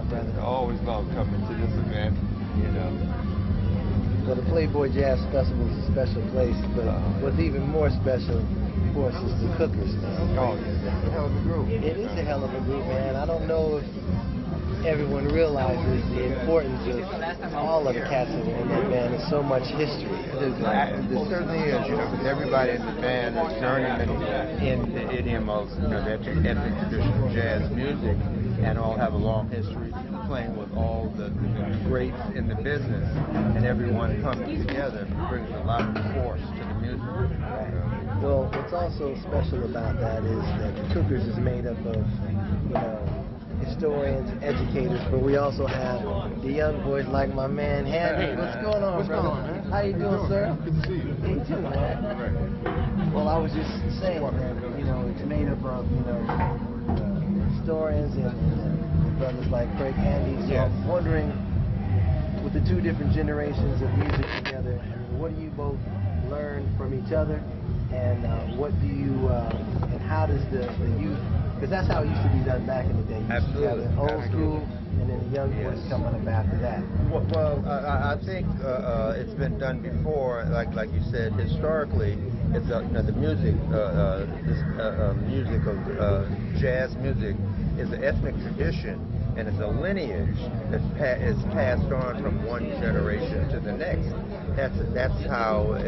brother. I always love coming to this event, you know. Well, the Playboy Jazz Festival is a special place, but what's even more special, of course, is the Cookers, man. Oh, yeah, that's a hell of a group. It is a hell of a group, man. I don't know if everyone realizes the importance of all of the cats that are in that band. There's so much history. There certainly is, you know, because everybody in the band is journeyman in the idiom of, you know, the ethnic traditional jazz music, and all have a long history playing with all the greats in the business, and everyone coming together brings a lot of force to the music. Well, what's also special about that is that the Cookers is made up of, you know, historians, educators, but we also have the young boys like my man Handy. What's going on, brother? Man? How you doing, sir? Good to see you. Me too, man. Well, I was just saying that, you know, it's made up of, you know, historians and brothers like Craig Handy. So I'm wondering, with the two different generations of music together, what do you both learn from each other, and what do you, and how does the youth, because that's how it used to be done back in the day. Absolutely. You used to have the old school, and then the young boys coming up after that. Well, I think it's been done before. Like you said, historically, it's you know, the music, this music of jazz music is an ethnic tradition, and it's a lineage that is passed on from one generation to the next. That's how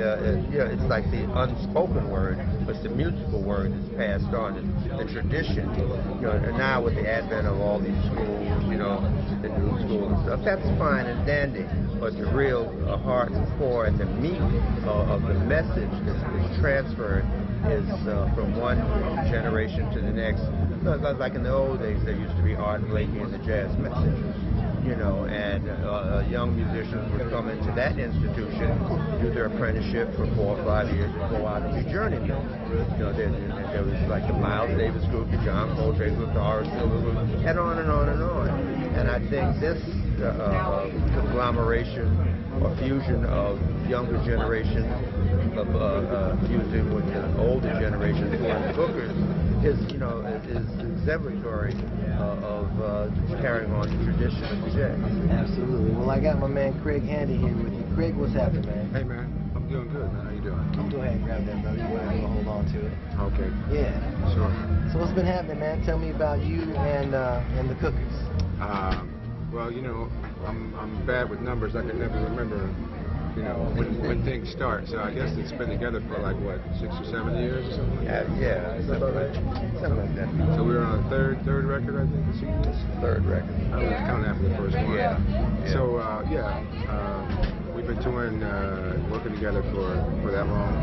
you know, it's like the unspoken word, but the musical word is passed on. The tradition, you know, and now with the advent of all these schools, you know, the new schools and stuff, that's fine and dandy. But the real heart and core and the meat of the message that's transferred is from one generation to the next. Like in the old days, there used to be Art Blakey and the Jazz Messengers, you know, and young musicians would come into that institution, do their apprenticeship for 4 or 5 years, and go out and be journeymen. You know, there was like the Miles Davis group, the John Coltrane group, the Horace Silver group, and on and on and on. And I think this conglomeration or fusion of younger generation of music with the older generation who are the Cookers is, you know, is exemplary of carrying on the tradition of jazz. Absolutely. Well, I got my man Craig Handy here with you. Craig, what's happening, man? Hey, man. I'm doing good, man. How you doing? Go ahead and grab that, brother. You want to hold on to it? Okay. Yeah. Sure. So what's been happening, man? Tell me about you and the Cookers. Well, you know, I'm bad with numbers. I can never remember, you know, when things start. So I guess it's been together for like what, 6 or 7 years or something. Yeah, something like that. So we were on a third record, I think. It's the third record. I was counting after the first one. Yeah. So we've been touring, working together for that long.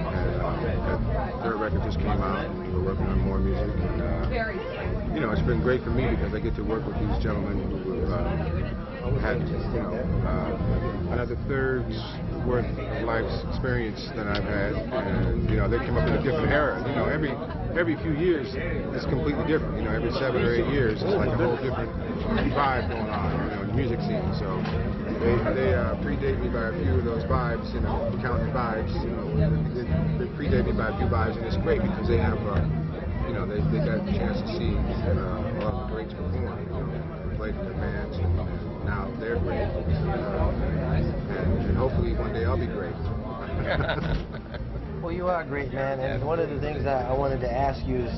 And that third record just came out, and we're working on more music. And, you know, it's been great for me because I get to work with these gentlemen who have had, you know, another third's worth of life's experience than I've had, and you know, they come up in a different era. You know, every few years it's completely different. You know, every 7 or 8 years it's like a whole different vibe going on, you know, in the music scene. So they predate me by a few of those vibes. You know, counting vibes. You know, they predate me by a few vibes, and it's great because they have, you know, they got a chance to see all the greats perform. You know, played in their bands, and now they're great. And hopefully one day I'll be great. Well, you are great, man. And one of the things I wanted to ask you is,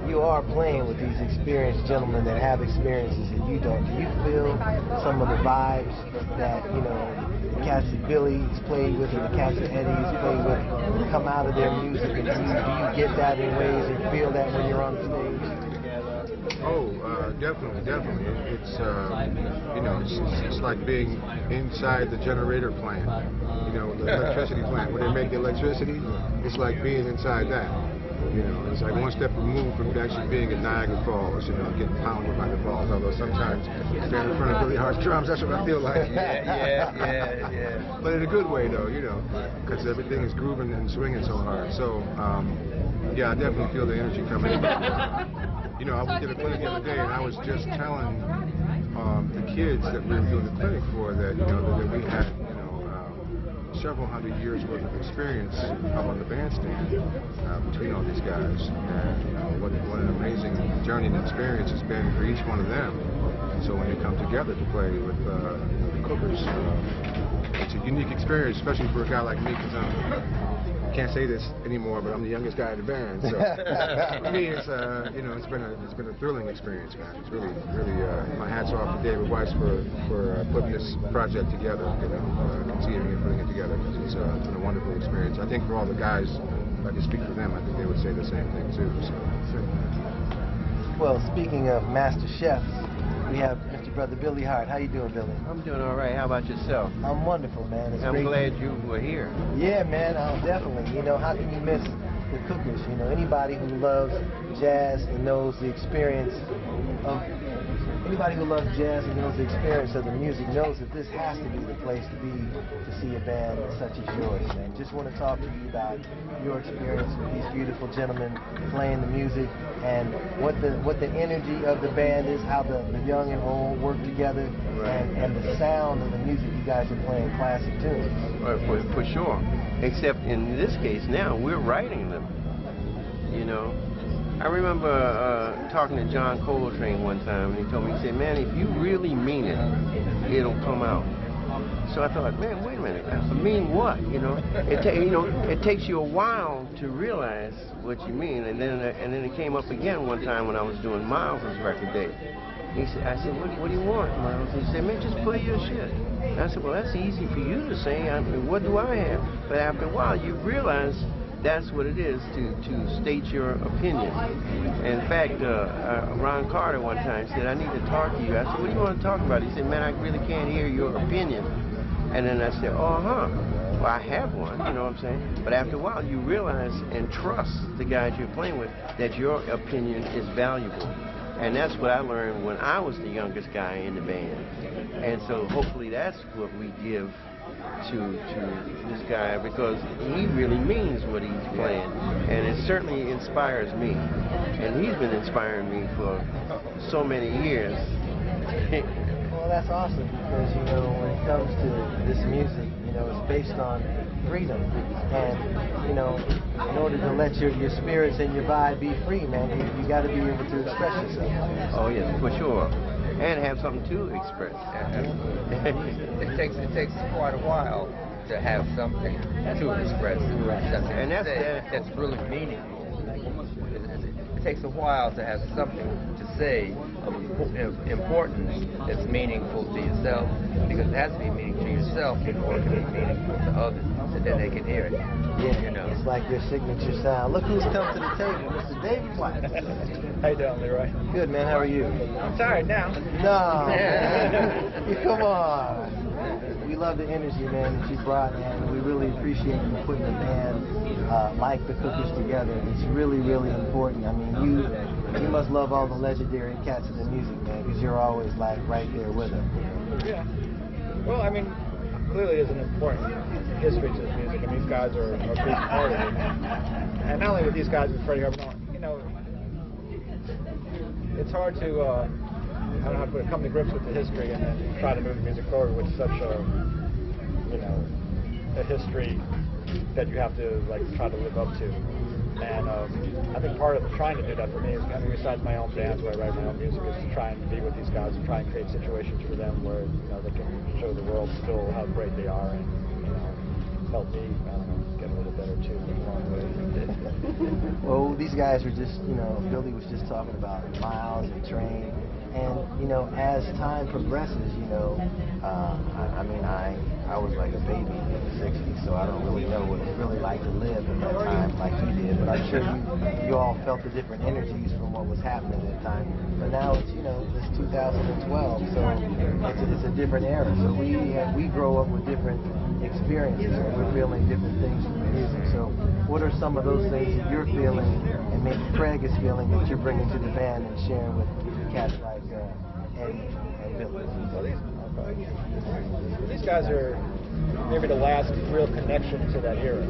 you are playing with these experienced gentlemen that have experiences that you don't. Do you feel some of the vibes that, you know, the cats that Billy's played with and the cats that Eddie's played with come out of their music? And do you get that in ways and feel that when you're on the stage? Oh, definitely. It's you know, it's like being inside the generator plant. You know, the electricity plant where they make the electricity. It's like being inside that. You know, it's like one step removed from actually being at Niagara Falls. You know, getting pounded by the falls. Although sometimes standing in front of Billy Hart's drums, that's what I feel like. Yeah. But in a good way, though. You know, because everything is grooving and swinging so hard. So, yeah, I definitely feel the energy coming in. You know, I was at a clinic the other day, and I was just telling the kids that we were doing the clinic for that, you know, that we had, you know, several hundred years worth of experience up on the bandstand between all these guys, and what an amazing journey and experience it's been for each one of them So when they come together to play with the Cookers, it's a unique experience, especially for a guy like me, because I can't say this anymore, but I'm the youngest guy in the band. So for me, it's it's been a thrilling experience, man. It's really my hats off to David Weiss for putting this project together, conceiving and putting it together. It's been a wonderful experience. I think for all the guys, if I could speak for them, I think they would say the same thing too. So. Well, speaking of master chefs, we have Mr. Brother Billy Hart. How you doing, Billy? I'm doing all right. How about yourself? I'm wonderful, man. It's I'm great. glad you were here. Yeah, man, definitely. How can you miss the Cookers? Anybody who loves jazz and knows the experience of the music knows that this has to be the place to be to see a band such as yours, man. Just want to talk to you about your experience with these beautiful gentlemen playing the music and what the energy of the band is, how the young and old work together, and the sound of the music you guys are playing classic tunes. For sure. Except in this case now, we're writing them. I remember talking to John Coltrane one time, and he told me, he said, man, if you really mean it, it'll come out. So I thought, man, wait a minute, I mean what? It takes you a while to realize what you mean, and then it came up again one time when I was doing Miles' record day. I said, what do you want, Miles? He said, man, just play your shit. And I said, well, that's easy for you to say. I mean, what do I have? But after a while, you realize that's what it is to state your opinion. And in fact, Ron Carter one time said, I need to talk to you. I said, what do you want to talk about? He said, man, I really can't hear your opinion. And then I said, well, I have one, you know what I'm saying? But after a while, you realize and trust the guys you're playing with that your opinion is valuable. And that's what I learned when I was the youngest guy in the band. And so hopefully that's what we give to this guy, because he really means what he's playing, and it certainly inspires me, and he's been inspiring me for so many years. Well, that's awesome, because when it comes to this music, it's based on freedom, and in order to let your spirits and your vibe be free, man, you got to be able to express yourself. Oh yes, for sure. And have something to express. It takes quite a while to have something to express. And that's really meaningful. It takes a while to have something to say of importance that's meaningful to yourself, because it has to be meaningful to yourself before it can be meaningful to others, so that they can hear it. Yeah, it's like your signature sound. Look who's come to the table, Mr. David Weiss. How you doing, Leroy? Good, man. How are you? I'm tired now. No, man. Come on. We love the energy, man, that you brought, and we really appreciate you putting a band like the Cookers together. It's really, really important. I mean, you must love all the legendary cats in the music, man, because you're always like right there with them. Yeah. Well, I mean, clearly there's an important history to this music, and these guys are a big part of it. And not only with these guys, with Freddie Hubbard, it's hard to, I don't know how to put it, come to grips with the history and then try to move the music forward with such a history that you have to try to live up to. And I think part of trying to do that for me is, besides my own bands where I write my own music, is to try and be with these guys and try and create situations for them where they can show the world still how great they are, and help me get a little better too along the way. Well, these guys were just, Billy was just talking about Miles and Train, and as time progresses, I was like a baby in the '60s, so I don't really know what it's really like to live at that time like you did. But I'm sure you all felt the different energies from what was happening at that time. But now it's it's 2012, so it's a different era. So we grow up with different experiences, and we're feeling different things from the music. So what are some of those things that you're feeling, and maybe Craig is feeling, that you're bringing to the band and sharing with cats like Eddie and Billy? These guys are maybe the last real connection to that era,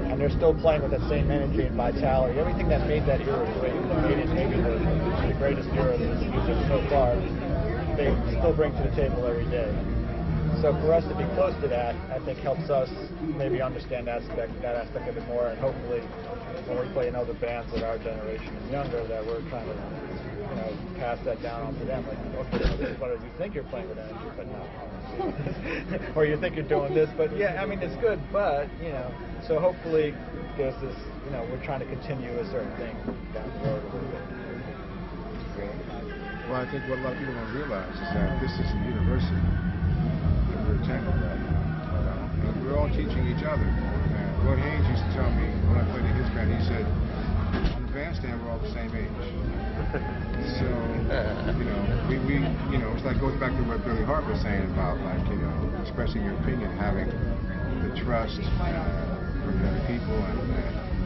and they're still playing with that same energy and vitality. Everything that made that era great, made it maybe the greatest era of this music so far, they still bring to the table every day. So for us to be close to that, I think helps us maybe understand that aspect of it more, and hopefully when we play in other bands of our generation and younger, that we're trying to pass that down onto them. Like, okay, so this is what you think you're playing with energy, but no. Or you think you're doing this, but yeah, I mean, it's good, but, so hopefully there's this, we're trying to continue a certain thing down the road a little bit. Well, I think what a lot of people don't realize is that this is a university that we're attending right now. And we're all teaching each other. And Lloyd Haynes used to tell me when I played in his band, he said, on the bandstand, we're all the same age. So, it's like goes back to what Billy Hart was saying about, like, expressing your opinion, having the trust from other people and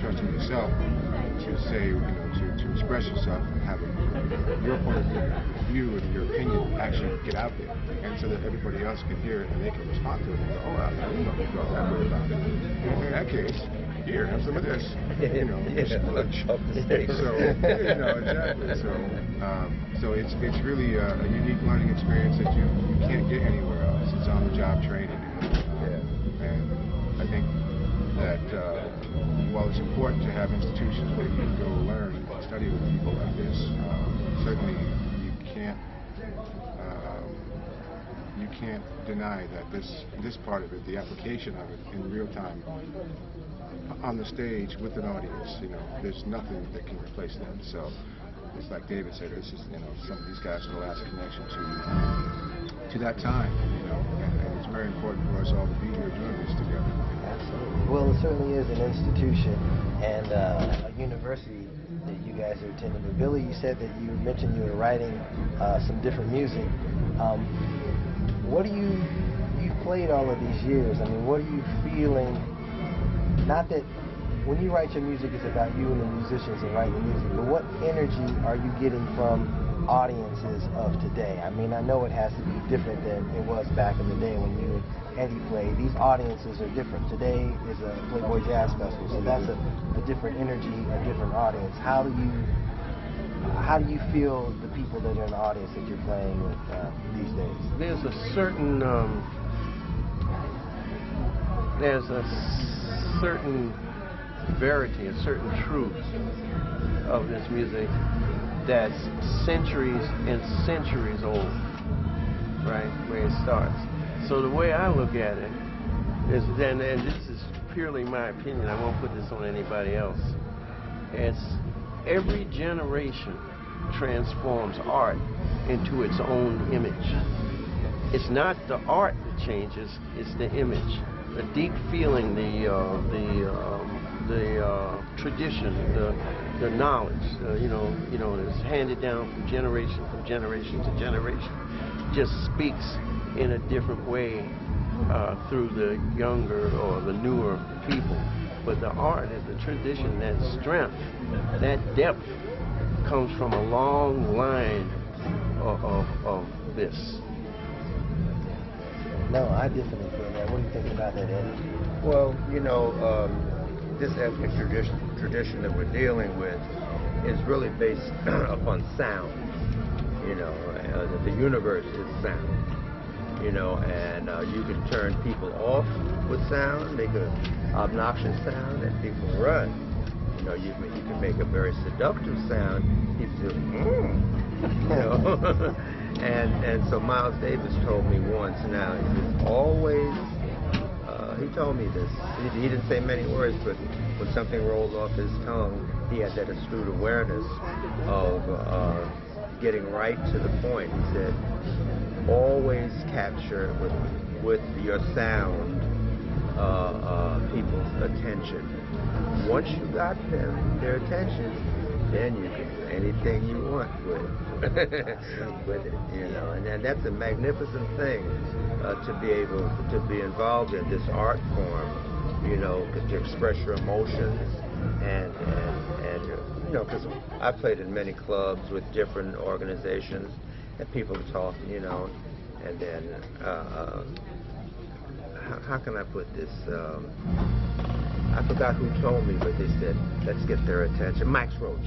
trusting yourself to say, to express yourself and have your point of view and your opinion actually get out there, and so that everybody else can hear it and they can respond to it and go, oh, I didn't know you felt that way about it. And in that case, here, have some of this. So it's really a unique learning experience that you can't get anywhere else. It's on-the-job training. And I think that while it's important to have institutions where you can go learn and study with people like this, certainly you can't deny that this part of it, the application of it in real time, on the stage with an audience, there's nothing that can replace that. So it's like David said, this is, some of these guys are the last connection to that time, and it's very important for us all to be here doing this together. Absolutely. Well, it certainly is an institution and a university that you guys are attending. But Billy, you said that you mentioned you were writing some different music. What do you've played all of these years? I mean, what are you feeling? Not that when you write your music, it's about you and the musicians and writing the music, but what energy are you getting from audiences of today? I mean, I know it has to be different than it was back in the day when you and Eddie played. These audiences are different. Today is a Playboy Jazz Festival, so that's a different energy, a different audience. How do you feel the people that are in the audience that you're playing with these days? There's a certain verity, a certain truth of this music that's centuries and centuries old, right, where it starts. So the way I look at it is, and this is purely my opinion, I won't put this on anybody else, it's every generation transforms art into its own image. It's not the art that changes, it's the image. The deep feeling, the tradition, the knowledge, that's handed down from generation to generation, just speaks in a different way through the younger or the newer people. But the art and the tradition, that strength, that depth comes from a long line of this. No, I definitely feel that. What do you think about that, Eddie? Well, this ethnic tradition that we're dealing with is really based upon sound. The universe is sound. And you can turn people off with sound, make an obnoxious sound, and people run. You can make a very seductive sound, people do, and so Miles Davis told me once. Now he's always, he told me this. He didn't say many words, but when something rolled off his tongue, he had that astute awareness of getting right to the point. He said, always capture with your sound people's attention. Once you got their attention, then you can do anything you want with it, and that's a magnificent thing to be able to be involved in this art form, to express your emotions and because I played in many clubs with different organizations and people talk, and then how can I put this? I forgot who told me, but they said, let's get their attention. Max Roach.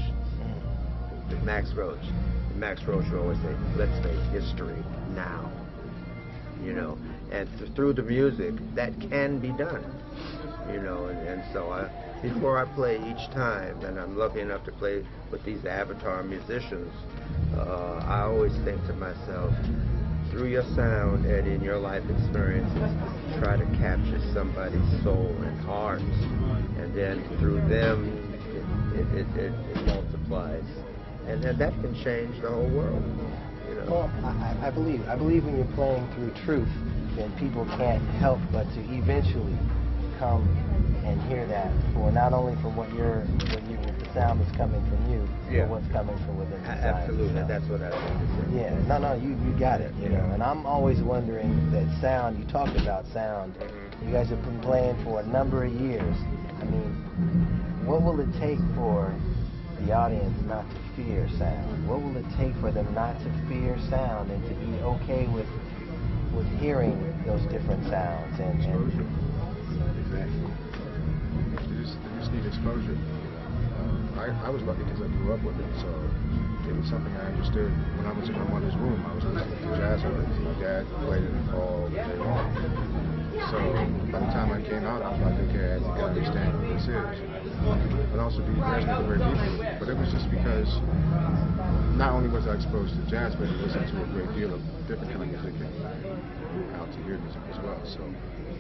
Max Roach will always say, let's make history now. And through the music, that can be done. And so before I play each time, and I'm lucky enough to play with these avatar musicians, I always think to myself, through your sound and in your life experiences, try to capture somebody's soul and heart, and then through them, it multiplies, and then that can change the whole world. You know? Well, I believe when you're playing through truth, then people can't help but to eventually come and hear that, for not only from what the sound that's coming from you, but what's coming from within the sound. Absolutely, that's what I think to say. Yeah, no, you got it, you know. And I'm always wondering that sound. You talked about sound. You guys have been playing for a number of years. I mean, what will it take for the audience not to fear sound? What will it take for them not to fear sound and to be okay with hearing those different sounds? And Exposure. Exactly. They just need exposure. I was lucky because I grew up with it, so it was something I understood. When I was in my mother's room, I was listening to jazz records. My dad played it all day long. So by the time I came out, I was like, okay, I think I understand what this is. But also the resonated very deeply. But it was just because not only was I exposed to jazz, but I listened to a great deal of different kind of music and out to hear music as well. So,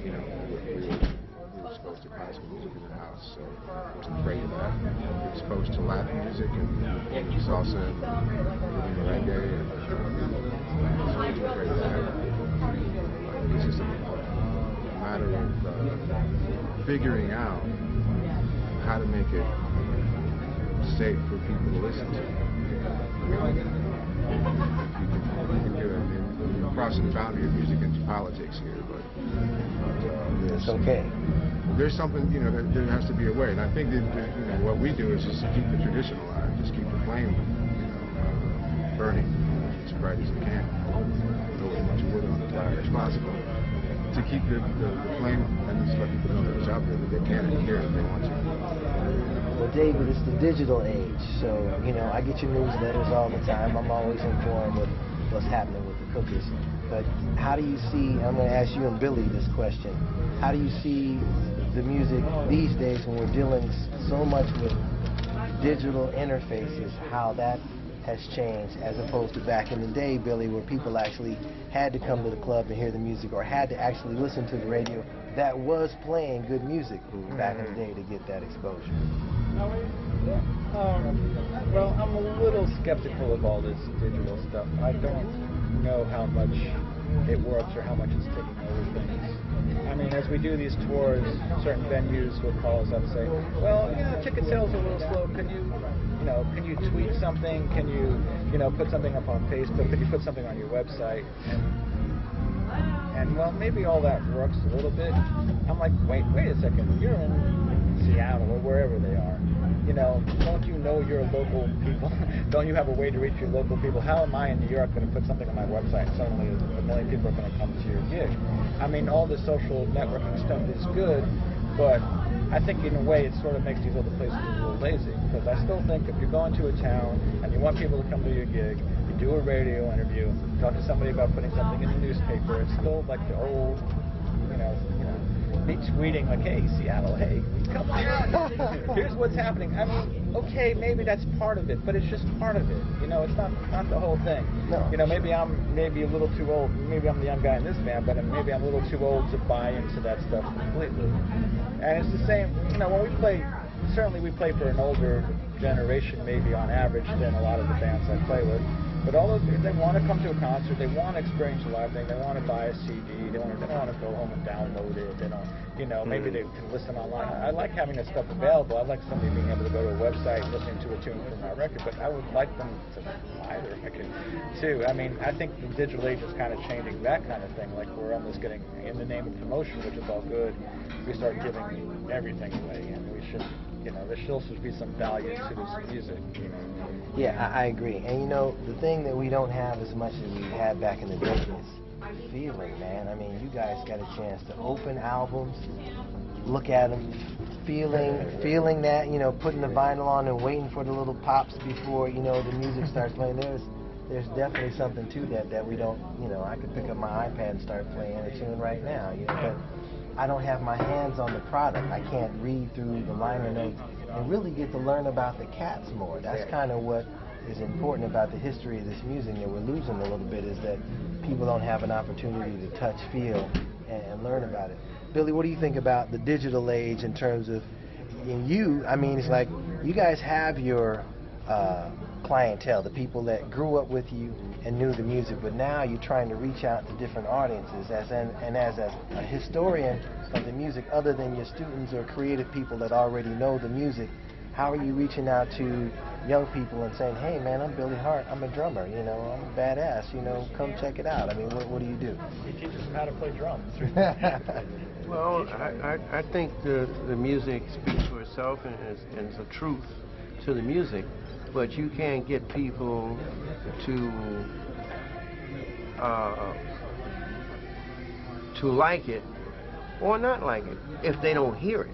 you know, we were exposed to classical music in the house, so I wasn't afraid of that. We were exposed to Latin music and salsa and reggae, and I wasn't afraid of that. It's just a matter of figuring out how to make it safe for people to listen to. You can do it. You're crossing the boundary of music into politics here, but it's okay. There's something, you know, there has to be a way, and I think that you know, what we do is just keep the tradition alive, just keep the flame, you know, burning as bright as it can. Throw as much wood on the fire as possible to keep the flame, and just let people know that it's out there, that they can and hear it if they want to. Well, David, it's the digital age, so, you know, I get your newsletters all the time. I'm always informed with what's happening with the cookies. But how do you see, I'm going to ask you and Billy this question, how do you see the music these days when we're dealing so much with digital interfaces, how that has changed as opposed to back in the day, Billy, where people actually had to come to the club to hear the music or had to actually listen to the radio that was playing good music back in the day to get that exposure? Well, I'm a little skeptical of all this digital stuff. I don't know how much it works or how much it's taking over things. I mean, as we do these tours, certain venues will call us up and say, well, yeah, ticket sales are a little slow. Can you tweet something? Can you know, put something up on Facebook? Could you put something on your website? And well, maybe all that works a little bit. I'm like, wait a second. You're in Seattle or wherever they are. You know, don't you know your local people? Don't you have a way to reach your local people? How am I in New York going to put something on my website and suddenly a million people are going to come to your gig? I mean, all the social networking stuff is good, but I think in a way it sort of makes these other places a little lazy, because I still think if you're going to a town and you want people to come to your gig, you do a radio interview, talk to somebody about putting something in the newspaper. It's still like the old, you know, me tweeting like, hey, Seattle, hey, come on. Here's what's happening. I mean, okay, maybe that's part of it, but it's just part of it. You know, it's not the whole thing. No. You know, maybe I'm a little too old. Maybe I'm the young guy in this band, but maybe I'm a little too old to buy into that stuff completely. And it's the same, you know, when we play, certainly we play for an older generation, maybe on average, than a lot of the bands I play with. But all those, they want to come to a concert, they want to experience a live thing, they want to buy a CD, they don't want to go home and download it, they don't, you know, maybe they can listen online. I like having that stuff available. I like somebody being able to go to a website, listening to a tune from my record, but I would like them to buy the record too. I mean, I think the digital age is kind of changing that kind of thing. Like, we're almost getting, in the name of promotion, which is all good, we start giving everything away, and we should, you know, there still should be some value to this music, you know. Yeah, I agree. And you know, the thing that we don't have as much as we had back in the day is feeling, man. I mean, you guys got a chance to open albums, look at them, feeling that, you know, putting the vinyl on and waiting for the little pops before, you know, the music starts playing. There's definitely something to that we don't, you know, I could pick up my iPad and start playing a tune right now, you know, but I don't have my hands on the product. I can't read through the liner notes and really get to learn about the cats more. That's kind of what is important about the history of this music that we're losing a little bit is that people don't have an opportunity to touch, feel, and learn about it. Billy, what do you think about the digital age in terms of, in you, I mean, it's like you guys have your clientele, the people that grew up with you and knew the music, but now you're trying to reach out to different audiences. As a historian of the music, other than your students or creative people that already know the music, how are you reaching out to young people and saying, hey man, I'm Billy Hart, I'm a drummer, you know, I'm a badass, you know, come check it out. I mean, what do you do? He teaches them how to play drums. Well, I think the music speaks for itself and is a truth to the music, but you can't get people to like it or not like it if they don't hear it.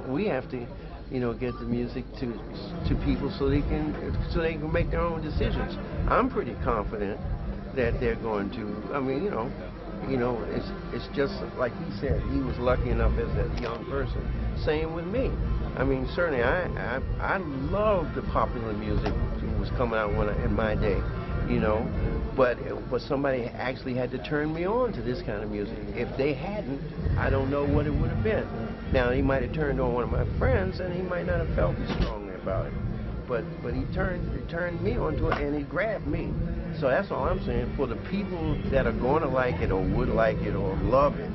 We have to, you know, get the music to people so they can make their own decisions. I'm pretty confident that they're going to. I mean, you know, it's just like he said. He was lucky enough as a young person. Same with me. I mean, certainly I loved the popular music that was coming out in my day, you know, but somebody actually had to turn me on to this kind of music. If they hadn't, I don't know what it would have been. Now, he might have turned on one of my friends, and he might not have felt as strongly about it. But he turned me onto it, and he grabbed me. So that's all I'm saying. For the people that are going to like it, or would like it, or love it,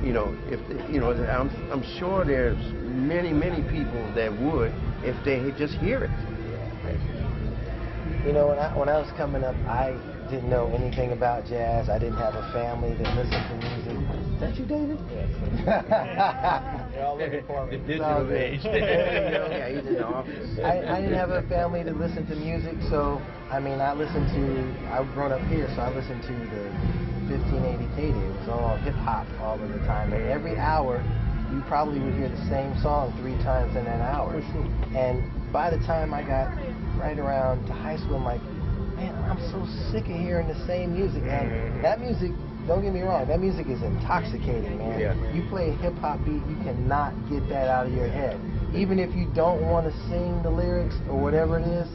you know, I'm sure there's many people that would if they just hear it. You know, when I was coming up, I didn't know anything about jazz. I didn't have a family that listened to music. Is that you, David? Yes. You're all looking for me. The digital age. Yeah, he's in the office. I didn't have a family that listened to music, so, I mean, I've grown up here, so I listened to the 1580 KD. It was all hip-hop all of the time. And every hour, you probably would hear the same song 3 times in an hour. And by the time I got right around to high school, I'm like, man, I'm so sick of hearing the same music. And that music, don't get me wrong, that music is intoxicating, man. Yeah. You play a hip-hop beat, you cannot get that out of your head. Even if you don't want to sing the lyrics or whatever it is,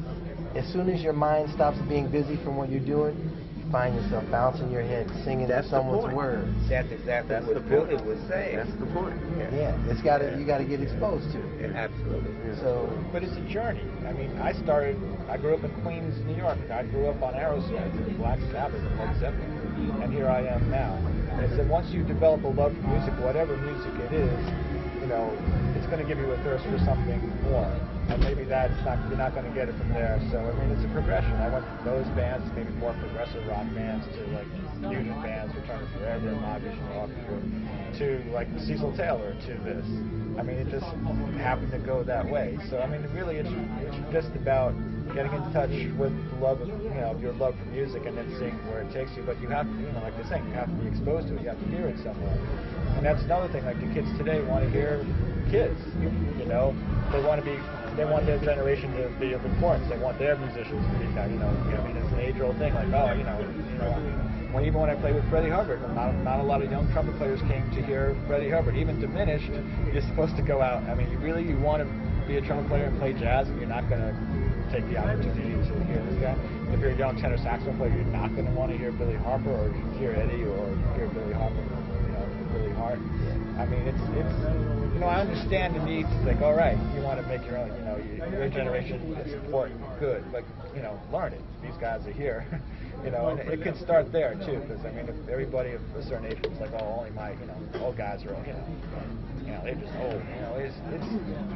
as soon as your mind stops being busy from what you're doing, you find yourself bouncing your head singing someone's words. That's exactly what Billy was saying. That's the point. Yeah, you got to get exposed to it. Absolutely. So, But it's a journey. I mean, I grew up in Queens, New York. I grew up on Aerosmith and Black Sabbath and Led Zeppelin, and here I am now. And it's that once you develop a love for music, whatever music it is, you know, it's going to give you a thirst for something more. And maybe you're not going to get it from there. So, I mean, it's a progression. I went from those bands, maybe more progressive rock bands, to like fusion bands, Return to Forever, Modish and Orchestra, to like Cecil Taylor, to this. I mean, it just happened to go that way. So, I mean, really, it's just about getting in touch with the love of, you know, your love for music, and then seeing where it takes you. But you have to, you know, like they're saying, you have to be exposed to it. You have to hear it somewhere. And that's another thing. Like the kids today want to hear kids. You know, they want their generation to be of importance. They want their musicians to be, you know, I mean, it's an age-old thing. Like, oh, you know, even when I played with Freddie Hubbard, not a lot of young trumpet players came to hear Freddie Hubbard. Even diminished, you're supposed to go out. I mean, you want to be a trumpet player and play jazz, and you're not going to take the opportunity to hear this guy. If you're a young tenor saxophone player, you're not going to want to hear Billy Harper or hear Eddie or hear Billy Harper, you know, Billy Hart. I mean, it's you know, I understand the needs. It's like, all right, you want to make your own, you know, your generation is important, good, but, you know, learn it. These guys are here, you know, and it could start there, too, because, I mean, if everybody of a certain age was like, oh, only my, you know, old guys are, you know, they're just old,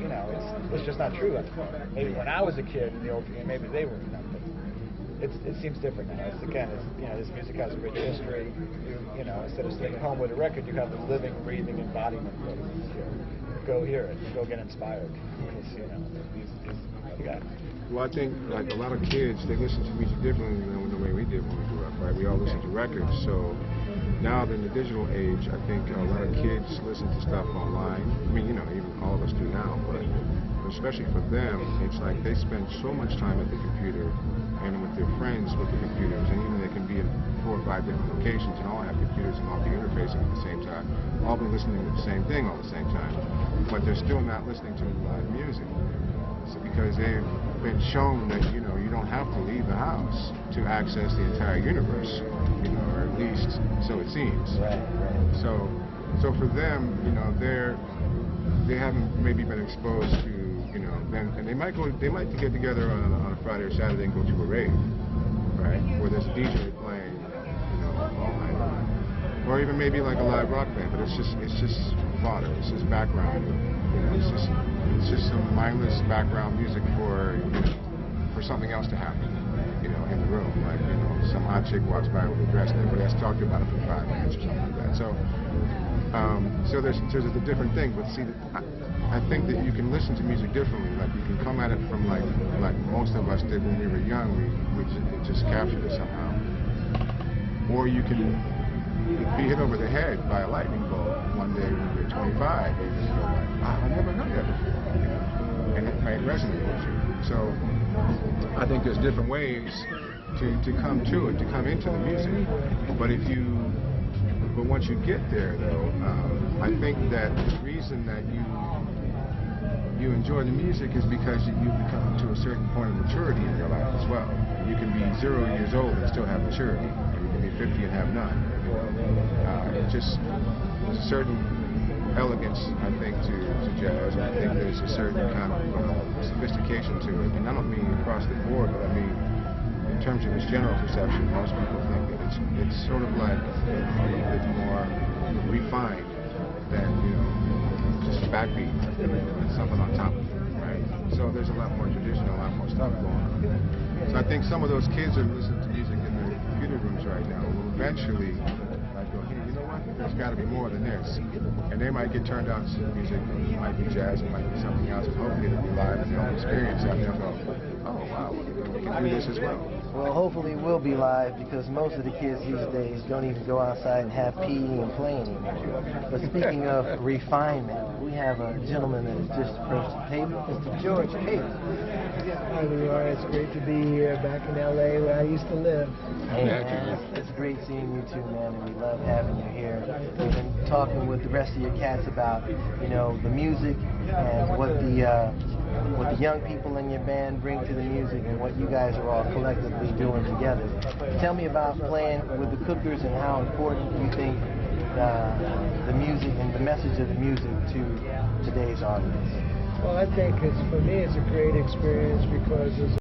you know, it's just not true anymore. Maybe when I was a kid, in the old, maybe they were, you know, but it seems different now. You know, this music has a rich history. You know, instead of sitting at home with a record, you have the living, breathing embodiment of it here. Go hear it. Go get inspired. Because, you know, these guys. Well, I think like a lot of kids, they listen to music differently than the way we did when we grew up, right? We all listen to records. So now in the digital age, I think a lot of kids listen to stuff online. I mean, you know, even all of us do now, but especially for them, it's like they spend so much time at the computer and with their friends with the computers, and even they can be in 4 or 5 different locations and all have computers and all be interfacing at the same time, all be listening to the same thing all at the same time, but they're still not listening to live music. because they've been shown that you don't have to leave the house to access the entire universe, or at least so it seems. Right. So for them, they haven't maybe been exposed to, then, and they might get together on a Friday or Saturday and go to a rave, right, where there's a DJ playing, all night long, or even maybe like a live rock band, but it's just fodder, it's just background, it's just some mindless background music for something else to happen, in the room, like some hot chick walks by with a dress and everybody has to talk to you about it for 5 minutes or something like that. So there's a different thing, but see, I think that you can listen to music differently. Like you can come at it from like most of us did when we were young. It just captured us somehow. Or you can be hit over the head by a lightning bolt one day when you're 25, and you just go like, wow, I never heard that before, and it might resonate with you. So I think there's different ways to come to it, to come into the music. But once you get there, though, I think that the reason that you enjoy the music is because you become to a certain point of maturity in your life as well. You can be 0 years old and still have maturity, or you can be 50 and have none. There's a certain elegance, I think, to jazz, and I think there's a certain kind of sophistication to it. And I don't mean across the board, but I mean in terms of its general perception. Most people think that it's sort of like a little bit more refined than just backbeat and something on top of it, right? So there's a lot more tradition, a lot more stuff going on. So I think some of those kids that are listening to music in their computer rooms right now will eventually go, hey, you know what? There's got to be more than this. And they might get turned on to some music. It might be jazz, it might be something else, and hopefully it'll be live and they'll experience it and they'll go, oh wow, we can do this as well. Well, hopefully it will be live, because most of the kids these days don't even go outside and have PE and play anymore. But speaking of refinement, we have a gentleman that has just approached the table, Mr. George Peeples. Hi, Leroy. It's great to be here back in L.A. where I used to live. Hey, man, it's great seeing you too, man, and we love having you here. We've been talking with the rest of your cats about, the music and what the young people in your band bring to the music and what you guys are all collectively doing together. Tell me about playing with the Cookers and how important you think the music and the message of the music to today's audience. Well, I think for me it's a great experience because